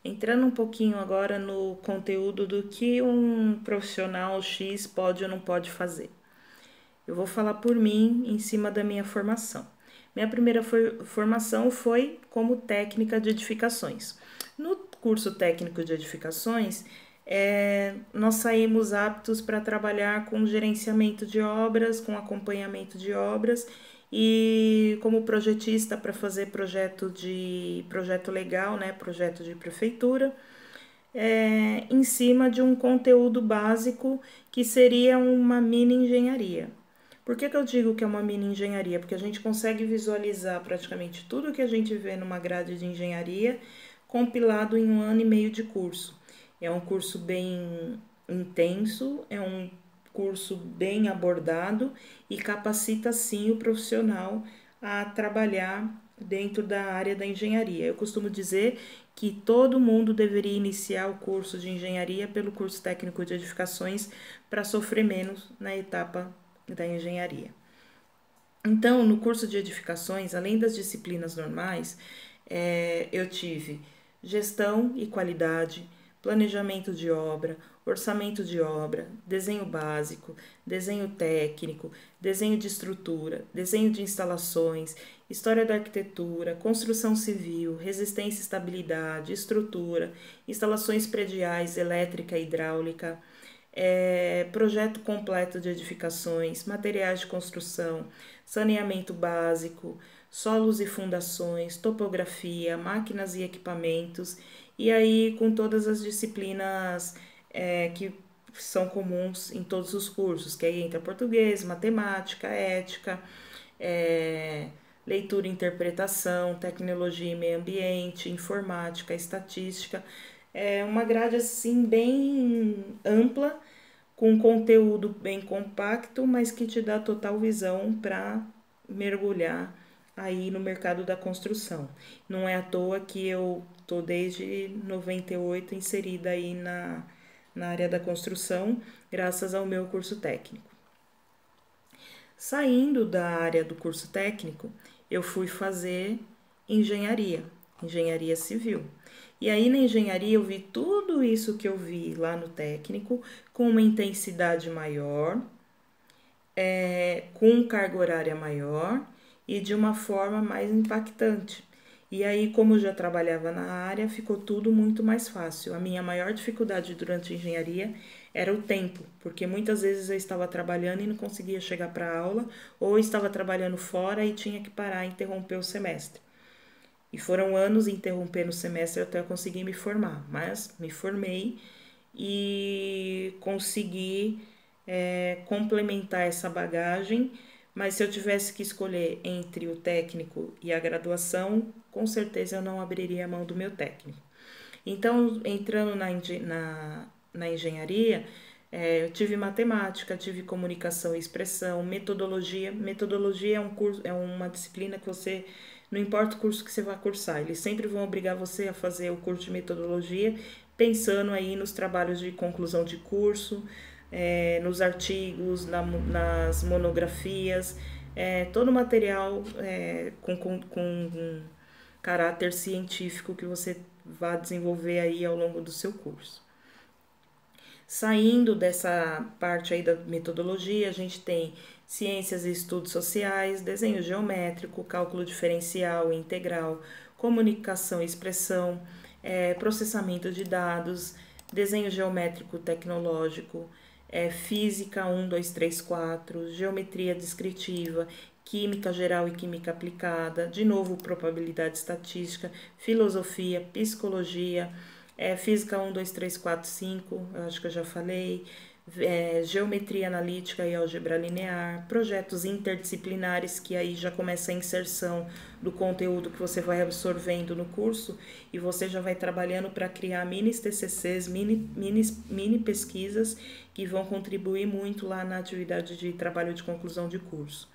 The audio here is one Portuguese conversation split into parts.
Entrando um pouquinho agora no conteúdo do que um profissional X pode ou não pode fazer. Eu vou falar por mim em cima da minha formação. Minha primeira formação foi como técnica de edificações. No curso técnico de edificações, nós saímos aptos para trabalhar com gerenciamento de obras, com acompanhamento de obras e como projetista para fazer projeto legal, né, projeto de prefeitura, em cima de um conteúdo básico que seria uma mini engenharia. Por que eu digo que é uma mini engenharia? Porque a gente consegue visualizar praticamente tudo que a gente vê numa grade de engenharia compilado em 1 ano e meio de curso. É um curso bem intenso, é um curso bem abordado e capacita sim o profissional a trabalhar dentro da área da engenharia. Eu costumo dizer que todo mundo deveria iniciar o curso de engenharia pelo curso técnico de edificações para sofrer menos na etapa da engenharia. Então, no curso de edificações, além das disciplinas normais, eu tive gestão e qualidade, planejamento de obra, orçamento de obra, desenho básico, desenho técnico, desenho de estrutura, desenho de instalações, história da arquitetura, construção civil, resistência e estabilidade, estrutura, instalações prediais, elétrica e hidráulica, projeto completo de edificações, materiais de construção, saneamento básico, solos e fundações, topografia, máquinas e equipamentos, e aí com todas as disciplinas que são comuns em todos os cursos, que aí entra português, matemática, ética, leitura e interpretação, tecnologia e meio ambiente, informática, estatística. É uma grade assim bem ampla, com conteúdo bem compacto, mas que te dá total visão para mergulhar aí no mercado da construção. Não é à toa que eu tô desde 98 inserida aí na área da construção, graças ao meu curso técnico. Saindo da área do curso técnico, eu fui fazer engenharia civil. E aí na engenharia eu vi tudo isso que eu vi lá no técnico com uma intensidade maior, com carga horária maior e de uma forma mais impactante. E aí, como eu já trabalhava na área, ficou tudo muito mais fácil. A minha maior dificuldade durante a engenharia era o tempo, porque muitas vezes eu estava trabalhando e não conseguia chegar para a aula, ou estava trabalhando fora e tinha que parar e interromper o semestre. E foram anos interrompendo o semestre até eu conseguir me formar, mas me formei e consegui complementar essa bagagem. Mas se eu tivesse que escolher entre o técnico e a graduação, com certeza eu não abriria a mão do meu técnico. Então, entrando na engenharia, eu tive matemática, tive comunicação e expressão, metodologia. Metodologia é um curso, é uma disciplina que você, não importa o curso que você vai cursar, eles sempre vão obrigar você a fazer o curso de metodologia, pensando aí nos trabalhos de conclusão de curso, nos artigos, nas monografias, todo o material com caráter científico que você vai desenvolver aí ao longo do seu curso. Saindo dessa parte aí da metodologia, a gente tem ciências e estudos sociais, desenho geométrico, cálculo diferencial e integral, comunicação e expressão, processamento de dados, desenho geométrico tecnológico, física 1, 2, 3, 4, geometria descritiva, química geral e química aplicada, de novo probabilidade estatística, filosofia, psicologia, física 1, 2, 3, 4, 5, eu acho que eu já falei, geometria analítica e álgebra linear, projetos interdisciplinares, que aí já começa a inserção do conteúdo que você vai absorvendo no curso e você já vai trabalhando para criar mini TCCs, mini pesquisas que vão contribuir muito lá na atividade de trabalho de conclusão de curso.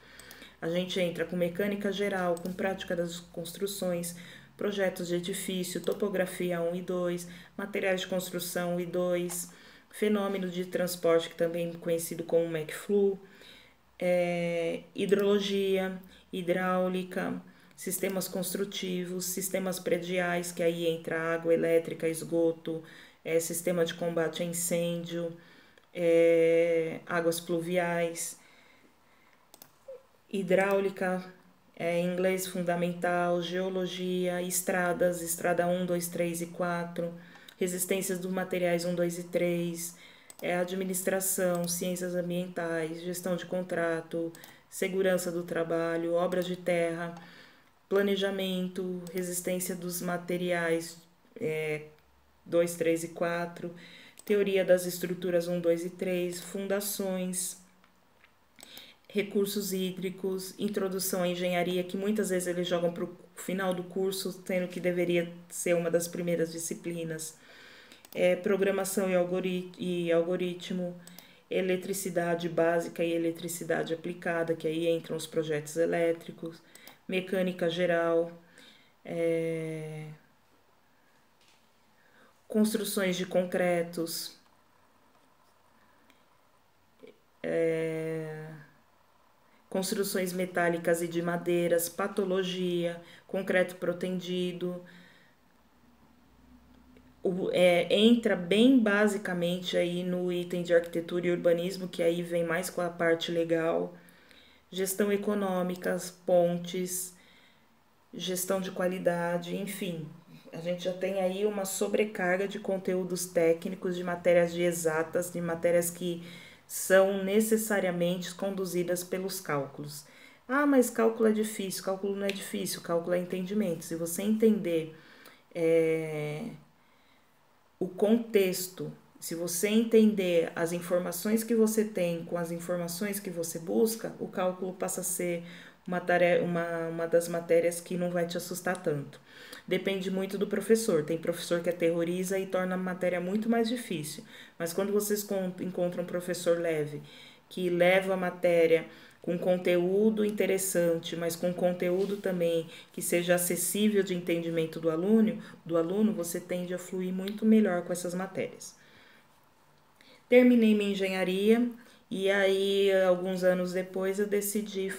A gente entra com mecânica geral, com prática das construções, projetos de edifício, topografia 1 e 2, materiais de construção 1 e 2, fenômeno de transporte, que também é conhecido como McFlu, hidrologia, hidráulica, sistemas construtivos, sistemas prediais, que aí entra água, elétrica, esgoto, sistema de combate a incêndio, águas pluviais, hidráulica, inglês fundamental, geologia, estradas, estrada 1, 2, 3 e 4, resistências dos materiais 1, 2 e 3, administração, ciências ambientais, gestão de contrato, segurança do trabalho, obras de terra, planejamento, resistência dos materiais 2, 3 e 4, teoria das estruturas 1, 2 e 3, fundações, recursos hídricos, introdução à engenharia, que muitas vezes eles jogam para o final do curso, sendo que deveria ser uma das primeiras disciplinas. Programação e algoritmo, eletricidade básica e eletricidade aplicada, que aí entram os projetos elétricos, mecânica geral, construções de concretos, construções metálicas e de madeiras, patologia, concreto protendido. Entra bem basicamente aí no item de arquitetura e urbanismo, que aí vem mais com a parte legal, gestão econômica, pontes, gestão de qualidade, enfim. A gente já tem aí uma sobrecarga de conteúdos técnicos, de matérias de exatas, de matérias que são necessariamente conduzidas pelos cálculos. Ah, mas cálculo é difícil. Cálculo não é difícil, cálculo é entendimento. Se você entender o contexto, se você entender as informações que você tem com as informações que você busca, o cálculo passa a ser uma das matérias que não vai te assustar tanto. Depende muito do professor. Tem professor que aterroriza e torna a matéria muito mais difícil. Mas quando vocês encontram um professor leve, que leva a matéria com conteúdo interessante, mas com conteúdo também que seja acessível de entendimento do aluno, você tende a fluir muito melhor com essas matérias. Terminei minha engenharia e aí, alguns anos depois, eu decidi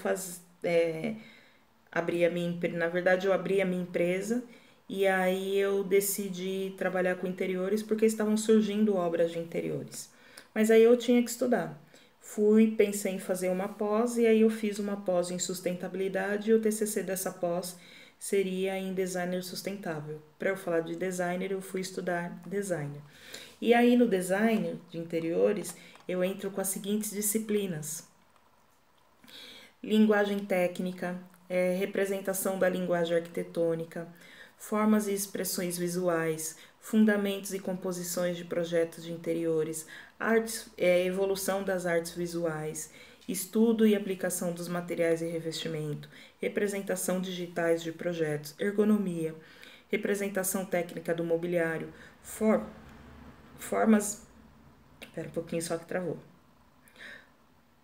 abrir a minha, na verdade, eu abri a minha empresa e aí eu decidi trabalhar com interiores porque estavam surgindo obras de interiores. Mas aí eu tinha que estudar. Pensei em fazer uma pós e aí eu fiz uma pós em sustentabilidade e o TCC dessa pós seria em designer sustentável. Para eu falar de designer, eu fui estudar designer. E aí no design de interiores, eu entro com as seguintes disciplinas: linguagem técnica, representação da linguagem arquitetônica, formas e expressões visuais, fundamentos e composições de projetos de interiores, evolução das artes visuais, estudo e aplicação dos materiais e revestimento, representação digitais de projetos, ergonomia, representação técnica do mobiliário, formas... Espera um pouquinho só que travou.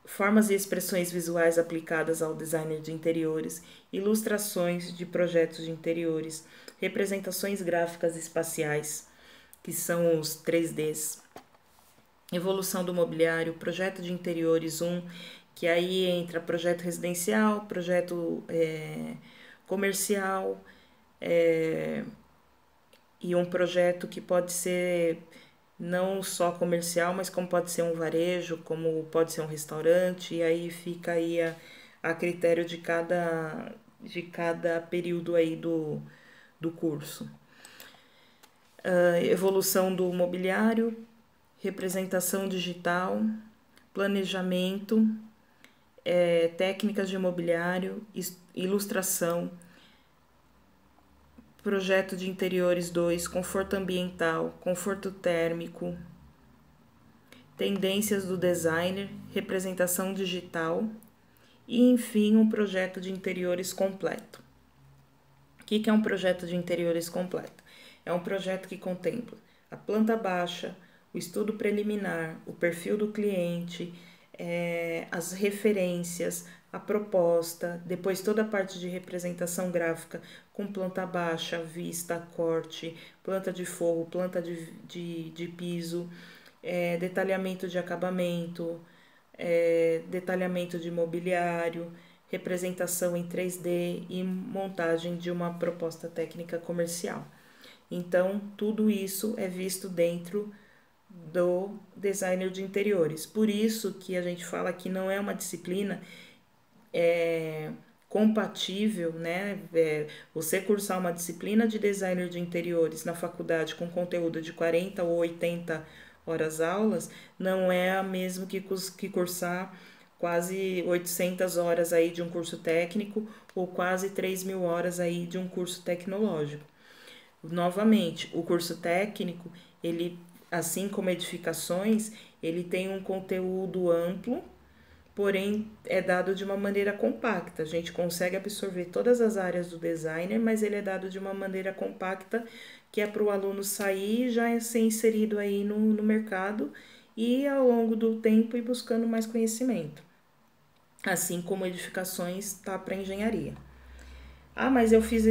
Formas e expressões visuais aplicadas ao design de interiores, ilustrações de projetos de interiores, representações gráficas espaciais, que são os 3Ds, evolução do mobiliário, projeto de interiores 1, que aí entra projeto residencial, projeto comercial, e um projeto que pode ser não só comercial, mas como pode ser um varejo, como pode ser um restaurante, e aí fica aí a critério de cada período aí do curso. Evolução do mobiliário, representação digital, planejamento, técnicas de mobiliário, ilustração, projeto de interiores 2, conforto ambiental, conforto térmico, tendências do designer, representação digital e, enfim, um projeto de interiores completo. O que é um projeto de interiores completo? É um projeto que contempla a planta baixa, o estudo preliminar, o perfil do cliente, as referências, a proposta, depois toda a parte de representação gráfica com planta baixa, vista, corte, planta de forro, planta de piso, detalhamento de acabamento, detalhamento de mobiliário, representação em 3D e montagem de uma proposta técnica comercial. Então, tudo isso é visto dentro do designer de interiores. Por isso que a gente fala que não é uma disciplina compatível, né? Você cursar uma disciplina de designer de interiores na faculdade com conteúdo de 40 ou 80 horas aulas, não é a mesma que cursar quase 800 horas aí de um curso técnico ou quase 3.000 horas aí de um curso tecnológico. Novamente, o curso técnico, ele, assim como edificações, ele tem um conteúdo amplo, porém é dado de uma maneira compacta. A gente consegue absorver todas as áreas do designer, mas ele é dado de uma maneira compacta, que é para o aluno sair e já ser inserido aí no mercado e ao longo do tempo ir buscando mais conhecimento. Assim como edificações está para engenharia. Ah, mas eu fiz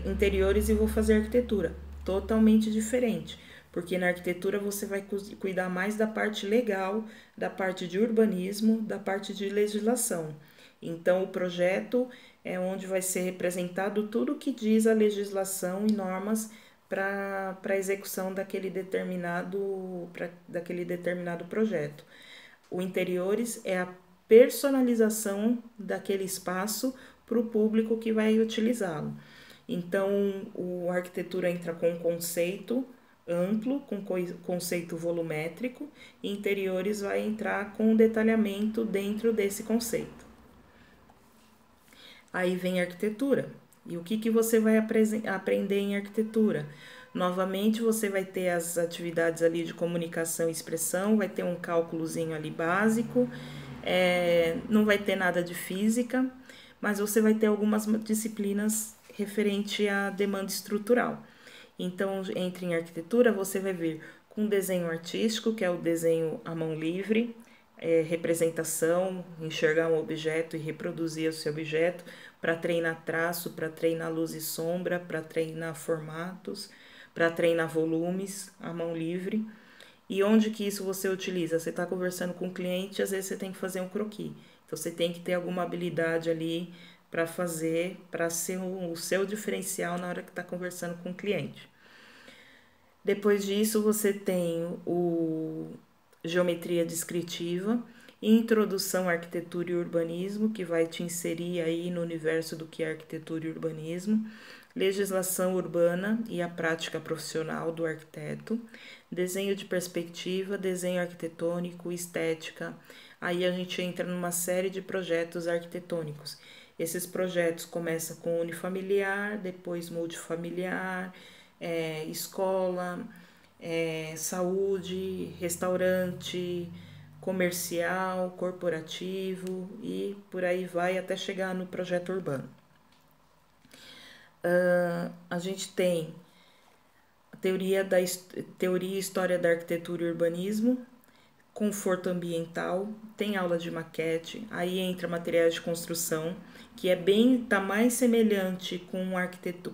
interiores e vou fazer arquitetura. Totalmente diferente, porque na arquitetura você vai cuidar mais da parte legal, da parte de urbanismo, da parte de legislação. Então, o projeto é onde vai ser representado tudo que diz a legislação e normas para a execução daquele determinado projeto. O interiores é a personalização daquele espaço para o público que vai utilizá-lo. Então, a arquitetura entra com um conceito amplo, com conceito volumétrico, e interiores vai entrar com um detalhamento dentro desse conceito. Aí vem a arquitetura. E o que você vai aprender em arquitetura? Novamente, você vai ter as atividades ali de comunicação e expressão, vai ter um cálculozinho ali básico, não vai ter nada de física, mas você vai ter algumas disciplinas referente à demanda estrutural. Então, entre em arquitetura, você vai ver com desenho artístico, que é o desenho à mão livre, representação, enxergar um objeto e reproduzir esse objeto, para treinar traço, para treinar luz e sombra, para treinar formatos, para treinar volumes à mão livre. E onde que isso você utiliza? Você está conversando com o cliente, às vezes você tem que fazer um croquis. Então, você tem que ter alguma habilidade ali para fazer, para ser o seu diferencial na hora que está conversando com o cliente. Depois disso, você tem o geometria descritiva, introdução à arquitetura e urbanismo, que vai te inserir aí no universo do que é arquitetura e urbanismo, legislação urbana e a prática profissional do arquiteto, desenho de perspectiva, desenho arquitetônico, estética. Aí a gente entra numa série de projetos arquitetônicos. Esses projetos começam com unifamiliar, depois multifamiliar, escola, saúde, restaurante, comercial, corporativo e por aí vai até chegar no projeto urbano. A gente tem a teoria e história da arquitetura e urbanismo, conforto ambiental, tem aula de maquete, aí entra materiais de construção, que tá mais semelhante com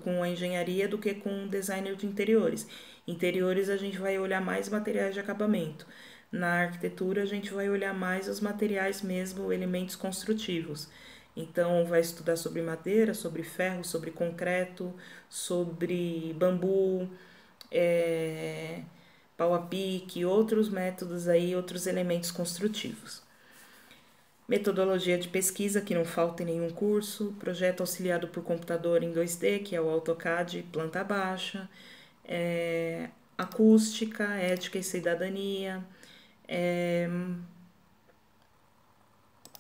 com a engenharia do que com o designer de interiores. Interiores a gente vai olhar mais materiais de acabamento. Na arquitetura a gente vai olhar mais os materiais mesmo, elementos construtivos. Então vai estudar sobre madeira, sobre ferro, sobre concreto, sobre bambu, pau a pique, outros métodos aí, outros elementos construtivos. Metodologia de pesquisa, que não falta em nenhum curso, projeto auxiliado por computador em 2D, que é o AutoCAD, planta baixa, acústica, ética e cidadania,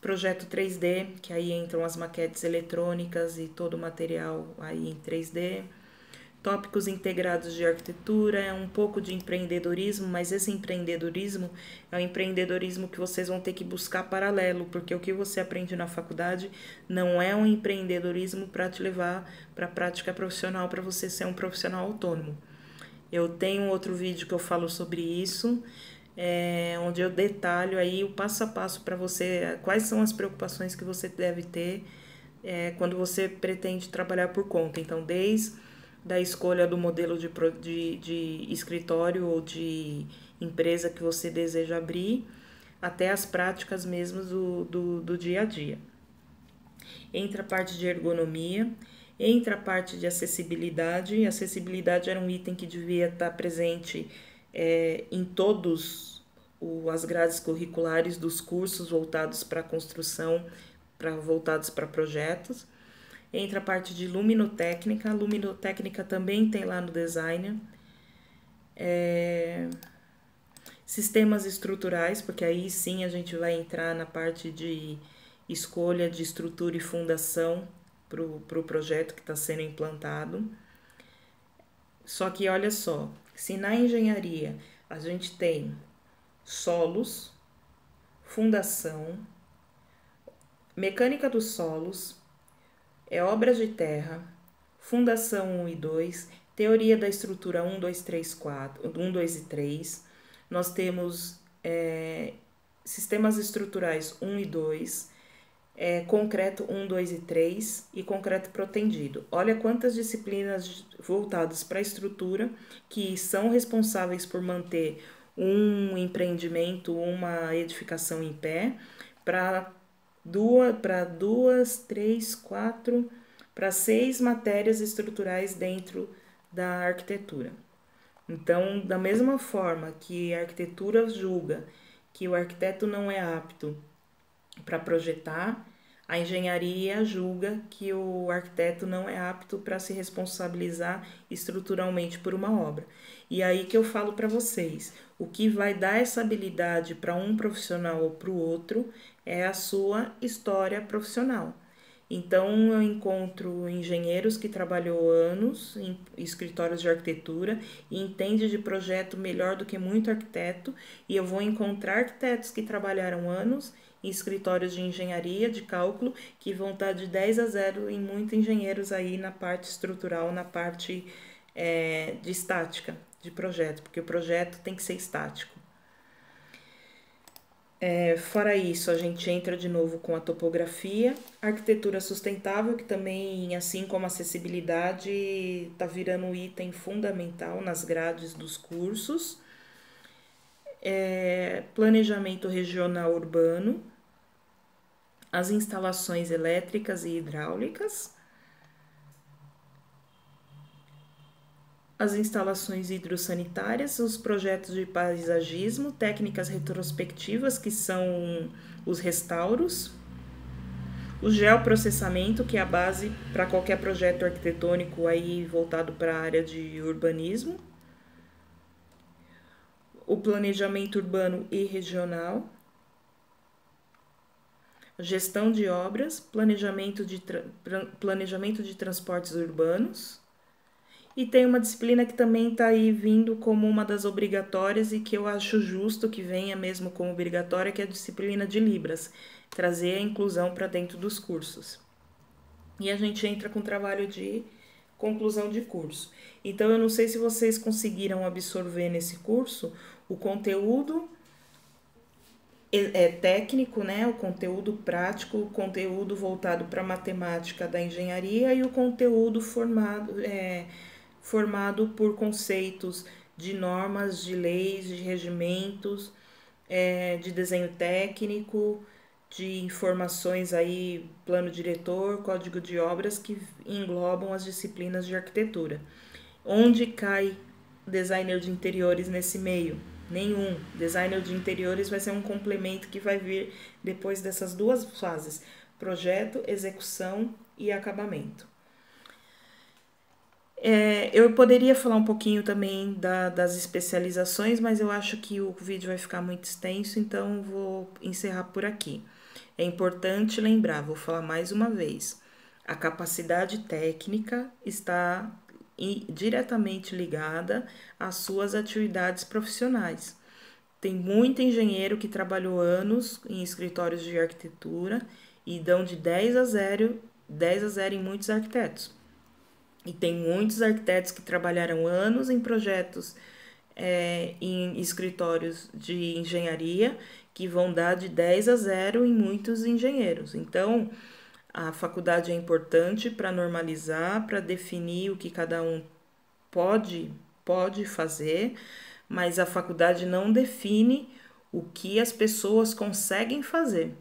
projeto 3D, que aí entram as maquetes eletrônicas e todo o material aí em 3D, tópicos integrados de arquitetura, é um pouco de empreendedorismo, mas esse empreendedorismo é um empreendedorismo que vocês vão ter que buscar paralelo, porque o que você aprende na faculdade não é um empreendedorismo para te levar para a prática profissional, para você ser um profissional autônomo. Eu tenho outro vídeo que eu falo sobre isso, onde eu detalho aí o passo a passo para você, quais são as preocupações que você deve ter quando você pretende trabalhar por conta. Então, desde da escolha do modelo de escritório ou de empresa que você deseja abrir, até as práticas mesmo do dia a dia. entra a parte de ergonomia, entra a parte de acessibilidade. Acessibilidade era um item que devia estar presente em todos as grades curriculares dos cursos voltados para construção, voltados para projetos. Entra a parte de luminotécnica. A luminotécnica também tem lá no designer. Sistemas estruturais, porque aí sim a gente vai entrar na parte de escolha de estrutura e fundação para o projeto que está sendo implantado. Só que olha só, se na engenharia a gente tem solos, fundação, mecânica dos solos, obras de terra, fundação 1 e 2, teoria da estrutura 1, 2, 3, 4, 1, 2 e 3, nós temos sistemas estruturais 1 e 2, concreto 1, 2 e 3 e concreto protendido. Olha quantas disciplinas voltadas para a estrutura que são responsáveis por manter um empreendimento, uma edificação em pé, para 6 matérias estruturais dentro da arquitetura. Então, da mesma forma que a arquitetura julga que o arquiteto não é apto para projetar, a engenharia julga que o arquiteto não é apto para se responsabilizar estruturalmente por uma obra. E aí que eu falo para vocês, o que vai dar essa habilidade para um profissional ou para o outro é a sua história profissional. Então, eu encontro engenheiros que trabalhou anos em escritórios de arquitetura e entende de projeto melhor do que muito arquiteto, e eu vou encontrar arquitetos que trabalharam anos em escritórios de engenharia, de cálculo, que vão estar de 10 a 0 em muitos engenheiros aí na parte estrutural, na parte de estática de projeto, porque o projeto tem que ser estático. Fora isso, a gente entra de novo com a topografia, arquitetura sustentável, que também, assim como acessibilidade, está virando um item fundamental nas grades dos cursos. Planejamento regional urbano, as instalações elétricas e hidráulicas, as instalações hidrossanitárias, os projetos de paisagismo, técnicas retrospectivas, que são os restauros, o geoprocessamento, que é a base para qualquer projeto arquitetônico aí voltado para a área de urbanismo, o planejamento urbano e regional, gestão de obras, planejamento de transportes urbanos. E tem uma disciplina que também está aí vindo como uma das obrigatórias e que eu acho justo que venha mesmo como obrigatória, que é a disciplina de Libras, trazer a inclusão para dentro dos cursos. E a gente entra com trabalho de conclusão de curso. Então, eu não sei se vocês conseguiram absorver nesse curso o conteúdo técnico, né? O conteúdo prático, o conteúdo voltado para a matemática da engenharia e o conteúdo formado por conceitos de normas, de leis, de regimentos, de desenho técnico, de informações aí, plano diretor, código de obras, que englobam as disciplinas de arquitetura. Onde cai designer de interiores nesse meio? Nenhum. Designer de interiores vai ser um complemento que vai vir depois dessas duas fases: projeto, execução e acabamento. Eu poderia falar um pouquinho também das especializações, mas eu acho que o vídeo vai ficar muito extenso, então vou encerrar por aqui. É importante lembrar, vou falar mais uma vez, a capacidade técnica está diretamente ligada às suas atividades profissionais. Tem muito engenheiro que trabalhou anos em escritórios de arquitetura e dão de 10 a 0 em muitos arquitetos. E tem muitos arquitetos que trabalharam anos em projetos em escritórios de engenharia que vão dar de 10 a 0 em muitos engenheiros. Então, a faculdade é importante para normalizar, para definir o que cada um pode fazer, mas a faculdade não define o que as pessoas conseguem fazer.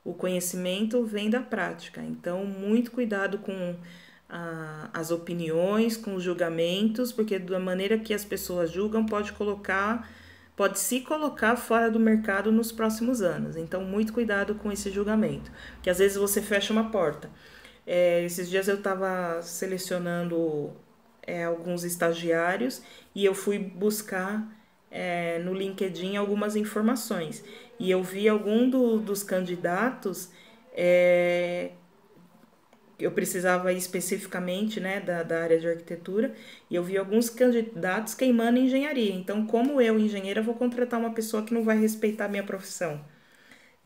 o conhecimento vem da prática. Então, muito cuidado com as opiniões, com os julgamentos, porque da maneira que as pessoas julgam pode se colocar fora do mercado nos próximos anos. Então, muito cuidado com esse julgamento, porque às vezes você fecha uma porta. Esses dias eu estava selecionando alguns estagiários e eu fui buscar no LinkedIn algumas informações. E eu vi algum dos candidatos, eu precisava especificamente, né, da área de arquitetura, e eu vi alguns candidatos queimando engenharia. Então, como eu, engenheira, vou contratar uma pessoa que não vai respeitar a minha profissão?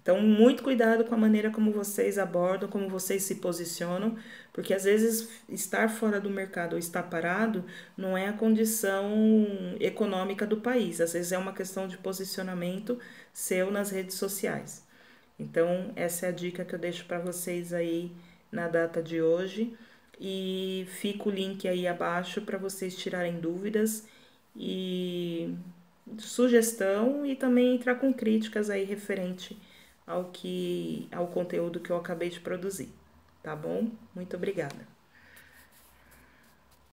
Então, muito cuidado com a maneira como vocês abordam, como vocês se posicionam, porque às vezes estar fora do mercado ou estar parado não é a condição econômica do país, às vezes é uma questão de posicionamento seu nas redes sociais. Então, essa é a dica que eu deixo para vocês aí na data de hoje. E fica o link aí abaixo para vocês tirarem dúvidas e sugestão e também entrar com críticas aí referente ao conteúdo que eu acabei de produzir, tá bom? Muito obrigada.